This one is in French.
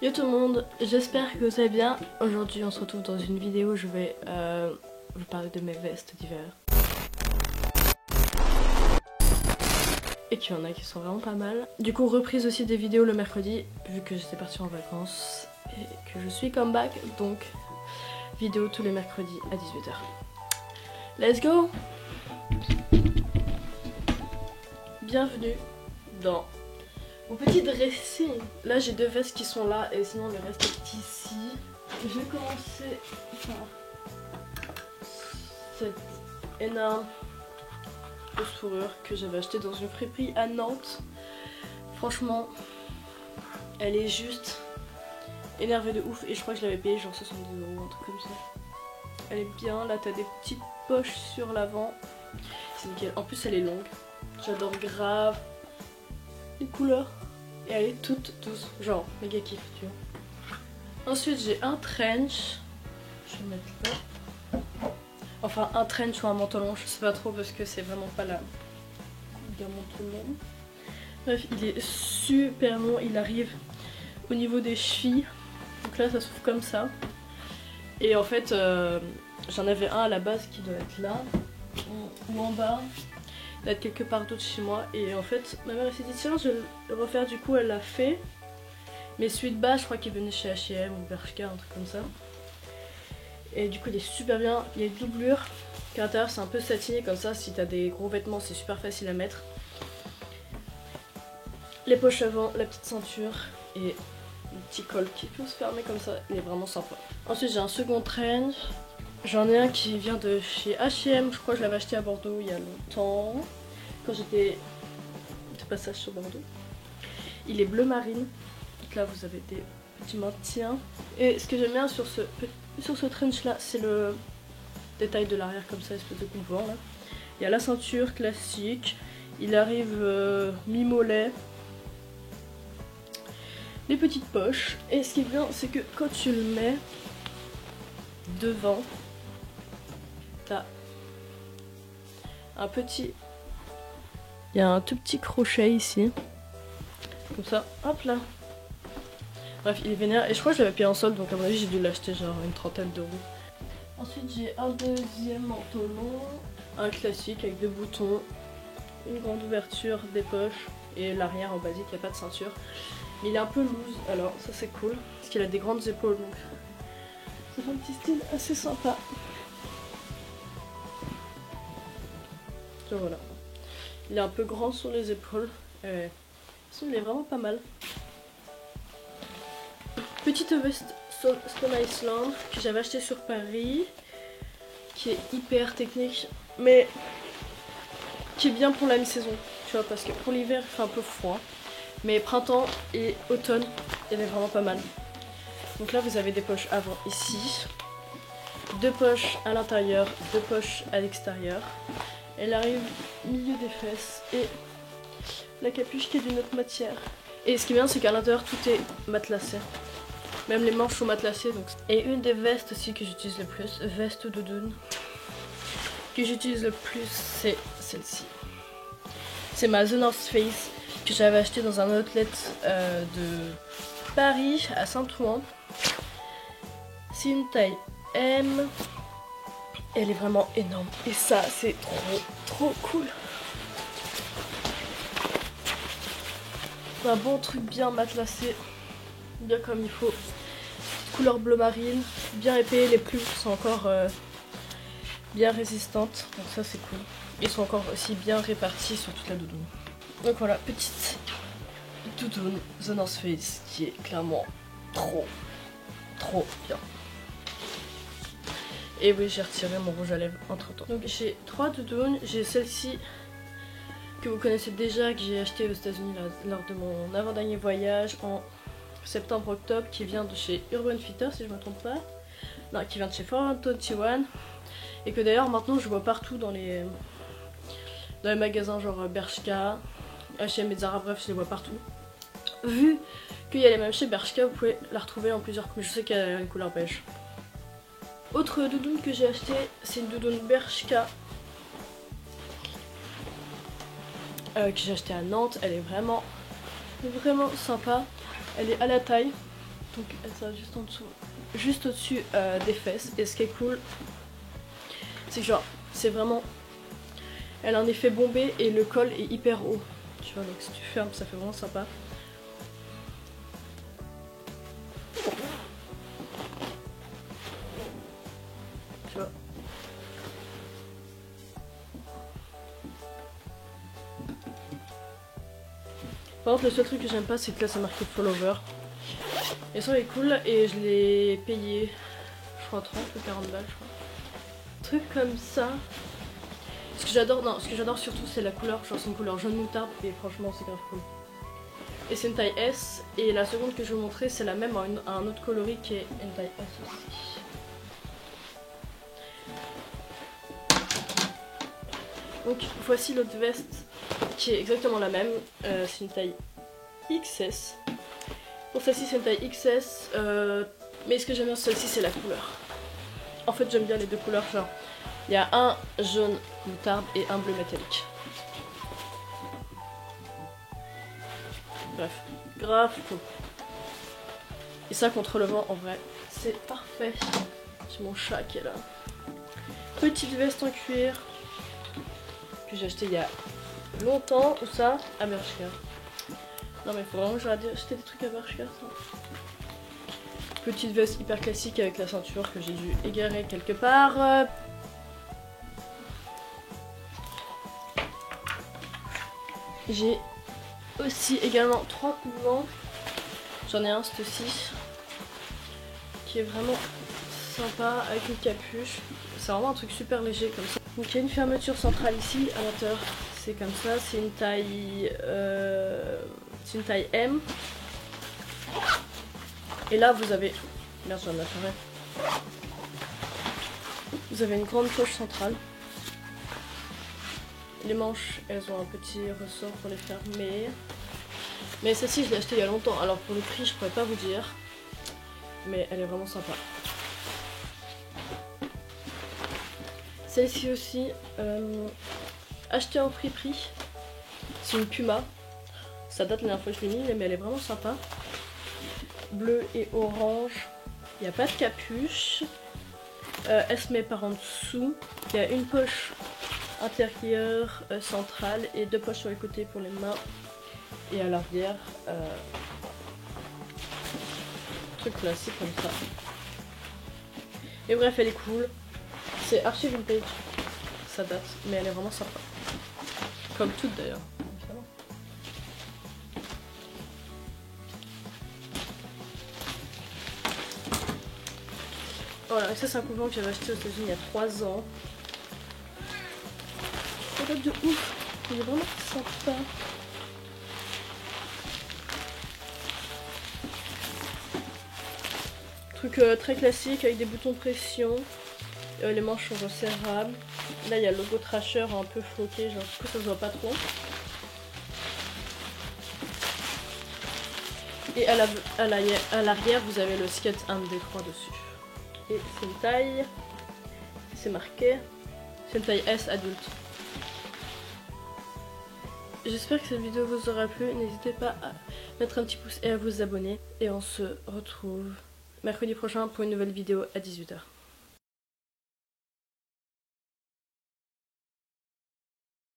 Yo tout le monde, j'espère que vous allez bien. Aujourd'hui on se retrouve dans une vidéo où je vais vous parler de mes vestes d'hiver. Et qu'il y en a qui sont vraiment pas mal. Du coup reprise aussi des vidéos le mercredi vu que j'étais partie en vacances et que je suis comeback. Donc vidéo tous les mercredis à 18 h. Let's go. Bienvenue dans mon petit dressing. Là j'ai deux vestes qui sont là et sinon le reste est ici. Je vais commencer par cette énorme fausse fourrure que j'avais acheté dans une friperie à Nantes. Franchement elle est juste énervée de ouf et je crois que je l'avais payée genre 70 € un truc comme ça. Elle est bien, là t'as des petites poches sur l'avant, c'est nickel. En plus elle est longue, j'adore grave les couleurs et elle est toute douce, genre méga kiff tu vois. Ensuite j'ai un trench, je vais le mettre là. Enfin un trench ou un manteau je sais pas trop parce que c'est vraiment pas la d'un manteau long. Bref il est super long, il arrive au niveau des chevilles, donc là ça s'ouvre comme ça. Et en fait j'en avais un à la base qui doit être là ou en bas. Il doit être quelque part d'autre chez moi. Et en fait ma mère s'est dit tiens je vais le refaire, du coup elle l'a fait. Mais celui de bas je crois qu'il venait chez H&M ou Bershka, un truc comme ça. Et du coup il est super bien, il y a une doublure. À l'intérieur c'est un peu satiné comme ça, si t'as des gros vêtements c'est super facile à mettre. Les poches avant, la petite ceinture et le petit col qui peut se fermer comme ça, il est vraiment sympa. Ensuite j'ai un second trench. J'en ai un qui vient de chez H&M, je crois que je l'avais acheté à Bordeaux il y a longtemps, quand j'étais de passage sur Bordeaux. Il est bleu marine, donc là vous avez des petits maintiens. Et ce que j'aime bien sur ce trench là, c'est le détail de l'arrière comme ça, espèce de coupe-vent là. Il y a la ceinture classique, il arrive mi-mollet, les petites poches. Et ce qui est bien, c'est que quand tu le mets devant, t'as un petit... Il y a un tout petit crochet ici. Comme ça, hop là. Bref, il est vénère. Et je crois que je l'avais payé en solde, donc à mon avis j'ai dû l'acheter genre une trentaine d'euros. Ensuite j'ai un deuxième manteau long. Un classique avec des boutons, une grande ouverture, des poches. Et l'arrière en basique, il n'y a pas de ceinture. Mais il est un peu loose, alors ça c'est cool. Parce qu'il a des grandes épaules, donc ça fait un petit style assez sympa. Donc voilà. Il est un peu grand sur les épaules. Il est vraiment pas mal. Petite veste Stone Island que j'avais acheté sur Paris. Qui est hyper technique. Mais qui est bien pour la mi-saison. Tu vois, parce que pour l'hiver il fait un peu froid. Mais printemps et automne, elle est vraiment pas mal. Donc là vous avez des poches avant ici. Deux poches à l'intérieur, deux poches à l'extérieur. Elle arrive au milieu des fesses et la capuche qui est d'une autre matière. Et ce qui est bien c'est qu'à l'intérieur tout est matelassé. Même les manches sont matelassées. Donc... Et une des vestes aussi que j'utilise le plus, veste doudoune, que j'utilise le plus, c'est celle-ci. C'est ma The North Face que j'avais acheté dans un outlet de Paris à Saint-Ouen. C'est une taille M. Elle est vraiment énorme. Et ça, c'est trop cool. Un bon truc bien matelassé. Bien comme il faut. Couleur bleu marine. Bien épais. Les plumes sont encore bien résistantes. Donc ça, c'est cool. Ils sont encore aussi bien répartis sur toute la doudoune. Donc voilà, petite doudoune The North Face qui est clairement trop bien. Et oui, j'ai retiré mon rouge à lèvres entre temps. Donc j'ai 3 doudounes. J'ai celle-ci que vous connaissez déjà, que j'ai acheté aux États-Unis lors de mon avant-dernier voyage en septembre-octobre, qui vient de chez Urban Fitter si je me trompe pas. Non, qui vient de chez Forever 21. Et que d'ailleurs maintenant je vois partout dans les magasins genre Bershka, H&M et Zara, bref je les vois partout. Vu qu'il y a les mêmes chez Bershka, vous pouvez la retrouver en plusieurs couleurs. Je sais qu'elle a une couleur beige. Autre doudoune que j'ai acheté, c'est une doudoune Bershka que j'ai acheté à Nantes. Elle est vraiment sympa. Elle est à la taille. Donc elle sera juste en dessous, juste au-dessus des fesses. Et ce qui est cool, c'est que genre, c'est vraiment, elle a un effet bombé et le col est hyper haut. Tu vois, donc si tu fermes, ça fait vraiment sympa. Tu vois. Par contre, le seul truc que j'aime pas, c'est que là, c'est marqué follower. Et ça, elle est cool et je l'ai payé, je crois 30 ou 40 balles, je crois. Truc comme ça. Ce que j'adore, non, ce que j'adore surtout, c'est la couleur. Genre, c'est une couleur jaune moutarde et franchement, c'est grave cool. Et c'est une taille S. Et la seconde que je vais vous montrer, c'est la même à un autre coloris qui est une taille S aussi. Donc, voici l'autre veste qui est exactement la même. C'est une taille XS. Pour celle-ci, c'est une taille XS. Mais ce que j'aime bien sur celle-ci, c'est la couleur. En fait, j'aime bien les deux couleurs. Genre, il y a un jaune moutarde et un bleu métallique. Bref, grave cool. Et ça, contre le vent, en vrai, c'est parfait. J'ai mon chat qui est là. Petite veste en cuir que j'ai acheté il y a longtemps. Où ça? À Bershka. Non mais faut vraiment que j'arrête d'acheter des trucs à Bershka, ça. Petite veste hyper classique avec la ceinture que j'ai dû égarer quelque part. J'ai aussi également 3 coups-vents. J'en ai un, ceci, qui est vraiment sympa avec une capuche. C'est vraiment un truc super léger comme ça. Donc il y a une fermeture centrale ici à l'intérieur. C'est comme ça, c'est une taille M. Et là vous avez, merde j'en ai appareil. Vous avez une grande poche centrale. Les manches, elles ont un petit ressort pour les fermer. Mais celle-ci, je l'ai achetée il y a longtemps. Alors pour le prix, je pourrais pas vous dire. Mais elle est vraiment sympa. Celle-ci aussi, achetée en prix. C'est une Puma. Ça date la dernière fois que je l'ai mis, mais elle est vraiment sympa. Bleu et orange. Il n'y a pas de capuche. Elle se met par en dessous. Il y a une poche intérieure centrale et 2 poches sur les côtés pour les mains. Et à l'arrière, truc classique comme ça. Et bref, elle est cool. C'est archi vintage. Ça date, mais elle est vraiment sympa. Comme toutes d'ailleurs. Voilà, et ça c'est un coupe-vent que j'avais acheté aux États-Unis il y a 3 ans. Ça date de ouf. Il est vraiment sympa. Truc très classique avec des boutons de pression. Les manches sont resserrables. Là il y a le logo Trasher un peu floqué, genre du coup ça se voit pas trop. Et à l'arrière vous avez le skate 1D3 dessus. Et c'est une taille, c'est marqué, c'est une taille S adulte. J'espère que cette vidéo vous aura plu, n'hésitez pas à mettre un petit pouce et à vous abonner. Et on se retrouve mercredi prochain pour une nouvelle vidéo à 18 h.